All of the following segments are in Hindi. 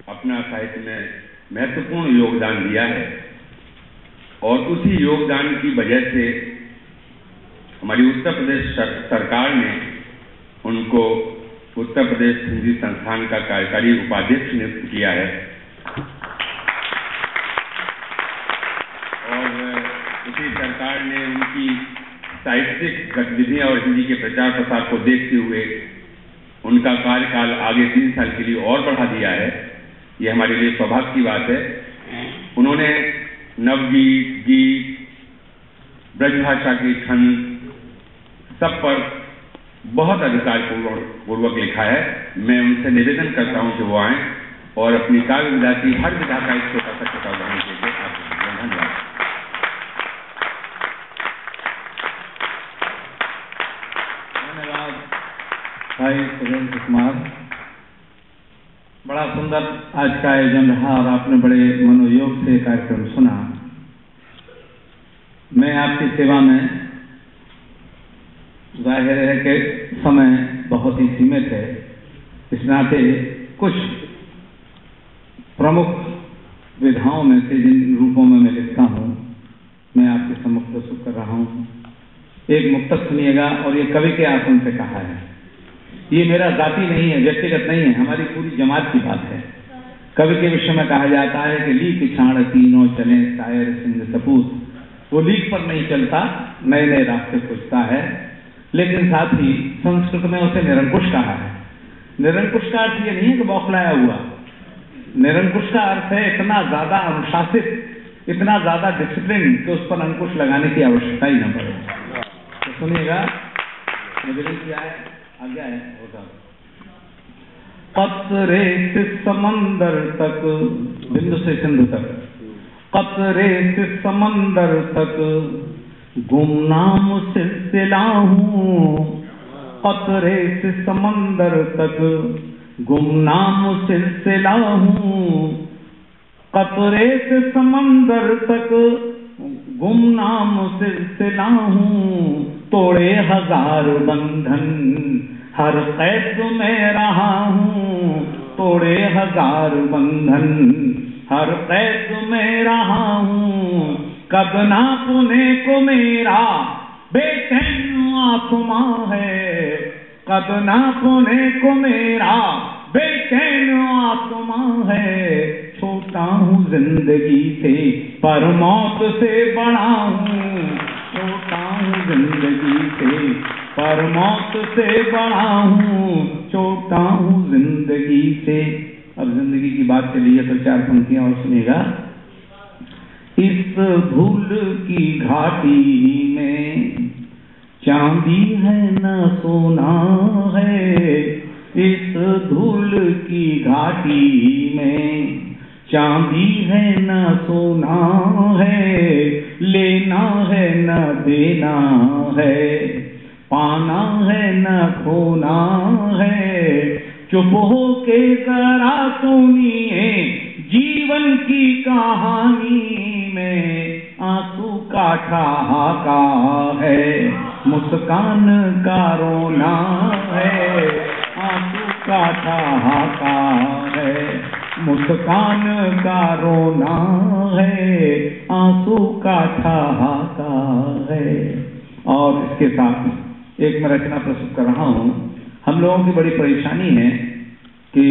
अपना साहित्य में महत्वपूर्ण योगदान दिया है और उसी योगदान की वजह से हमारी उत्तर प्रदेश सरकार ने उनको उत्तर प्रदेश हिंदी संस्थान का कार्यकारी उपाध्यक्ष नियुक्त किया है और इसी सरकार ने उनकी साहित्यिक गतिविधियां और हिंदी के प्रचार प्रसार को देखते हुए उनका कार्यकाल आगे 3 साल के लिए और बढ़ा दिया है। ये हमारे लिए सौभाग्य की बात है। उन्होंने नवगीत, गीत, ब्रजभाषा के छंद सब पर बहुत अधिकार पूर्वक लिखा है। मैं उनसे निवेदन करता हूं कि वो आए और अपनी काव्य विधा की हर विधा का एक छोटा सा उदाहरण देकर आपको धन्यवाद। धन्यवाद भाई सुरेंद्र कुमार। बड़ा सुंदर आज का आयोजन रहा और आपने बड़े मनोयोग से कार्यक्रम सुना। मैं आपकी सेवा में, जाहिर है कि समय बहुत ही सीमित है, इस नाते कुछ प्रमुख विधाओं में से जिन रूपों में मैं लिखता हूँ मैं आपके सम्मुख प्रस्तुत कर रहा हूँ। एक मुक्तक सुनिएगा और ये कवि के आसन से कहा है। ये मेरा जाति नहीं है, व्यक्तिगत नहीं है, हमारी पूरी जमात की बात है। कवि के विषय में कहा जाता है कि लीक छाण तीनों चले शायर सिंह सपूत। वो लीक पर नहीं चलता, नए नए रास्ते खोजता है, लेकिन साथ ही संस्कृत में उसे निरंकुश कहा है। निरंकुश का अर्थ ये नहीं है कि बौखलाया हुआ। निरंकुश का अर्थ है इतना ज्यादा अनुशासित, इतना ज्यादा डिसिप्लिन कि उस पर अंकुश लगाने की आवश्यकता ही न पड़े। तो सुनिएगा, निवेदन किया है, आज्ञा है, होगा। कतरे से समंदर तक, बिंदु से सिंधु तक, कतरे से समंदर तक गुमनाम सिलसिला हूँ। कतरे से समंदर तक गुमनाम सिलसिला हूँ। कतरे से समंदर तक गुमनाम सिलसिला हूँ। तोड़े हजार बंधन हर कैद में रहा हूँ। तोड़े हजार बंधन हर कैद में रहा हूँ। कब ना पुणे को मेरा बेचैन आसमां है। कब ना पुणे को मेरा बेचैन आसमां है। छोटा हूँ जिंदगी से पर मौत से बड़ा हूँ। छोटा हूँ जिंदगी से पर मौत से बड़ा हूँ। छोटा हूँ जिंदगी से। अब जिंदगी की बात चली है तो 4 पंक्तियां और सुनिएगा। इस धूल की घाटी में चांदी है न सोना है। इस धूल की घाटी में चांदी है न सोना है। लेना है न देना है। पाना है न खोना है। चुप हो के जरा सुनिए जीवन की कहानी में आंसू का ठहाका है। मुस्कान का रोना है। आंसू का ठहाका है। मुस्कान का रोना है। आंसू का ठहाका है। और इसके साथ एक मैं रचना प्रस्तुत कर रहा हूँ। हम लोगों की बड़ी परेशानी है कि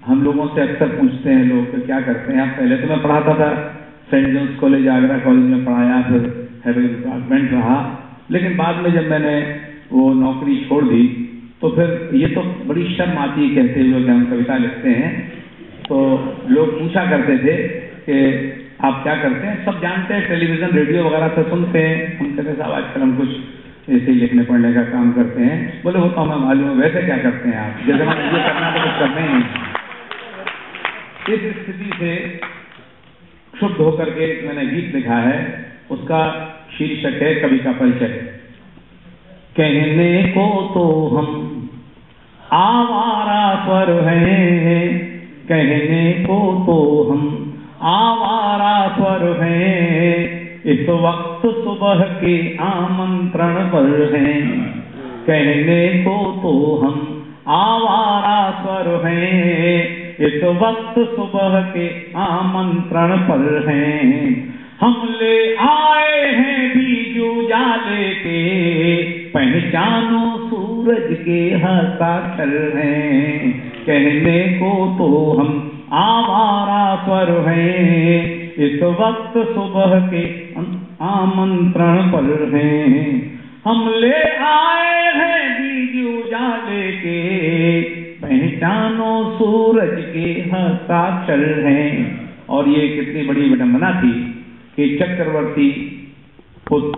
हम लोगों से अक्सर पूछते हैं लोग कि क्या करते हैं आप। पहले तो मैं पढ़ाता था, Saint John's college Agra college में पढ़ाया, फिर हेड डिपार्टमेंट रहा, लेकिन बाद में जब मैंने वो नौकरी छोड़ दी तो फिर ये तो बड़ी शर्म आती है कहते हुए कि हम कविता लिखते हैं। तो लोग पूछा करते थे कि आप क्या करते हैं। सब जानते हैं, टेलीविजन रेडियो वगैरह से सुनते हैं। हम कहते साहब आजकल हम कुछ ऐसे ही लिखने पढ़ने का काम करते हैं। बोले वो तो हमें मालूम है, वैसे क्या करते हैं आप। जैसे मैं ये करना तो कुछ करना ही नहीं। इस स्थिति से क्षुब्ध होकर के मैंने गीत लिखा है, उसका शीर्षक है कवि का परिचय। कहने को तो हम आवारा स्वर हैं। कहने को तो हम आवारा स्वर हैं। इस वक्त सुबह के आमंत्रण पर हैं। कहने को तो हम आवारा स्वर हैं। इस वक्त सुबह के आमंत्रण पर हैं। हम ले आए हैं बीज उजाले के, पहचानो सूरज के हस्ताक्षर हैं। कहने को तो हम आवारा स्वर हैं, इस वक्त सुबह के आमंत्रण पर हैं। हम ले आए हैं बीज उजाले के, पहचानो सूरज के हस्ताक्षर हैं। और ये कितनी बड़ी विडंबना थी कि चक्रवर्ती